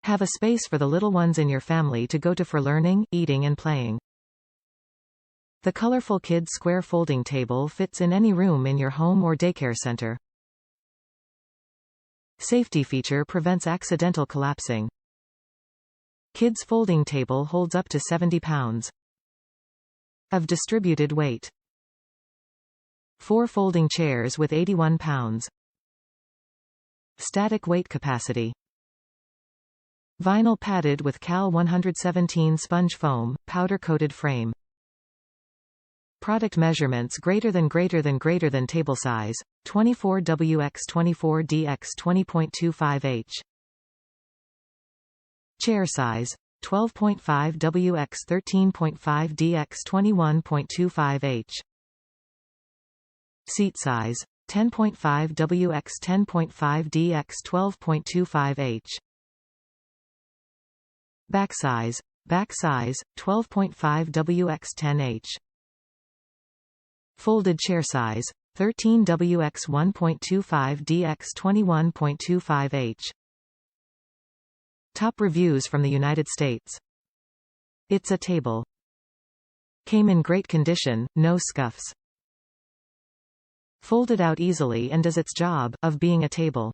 Have a space for the little ones in your family to go to for learning, eating and playing. The colorful kids square folding table fits in any room in your home or daycare center. Safety feature prevents accidental collapsing. Kids folding table holds up to 70 pounds of distributed weight. 4 folding chairs with 81 pounds. Static weight capacity. Vinyl padded with Cal 117 sponge foam, powder-coated frame. Product measurements greater than table size, 24W×24D x 20.25H. Chair size, 12.5W×13.5D x 21.25H. Seat size, 10.5W×10.5D x 12.25H. Back size, 12.5W×10H. Folded chair size, 13W×1.25D x 21.25H. Top reviews from the United States. It's a table. Came in great condition, no scuffs. Folded out easily and does its job of being a table.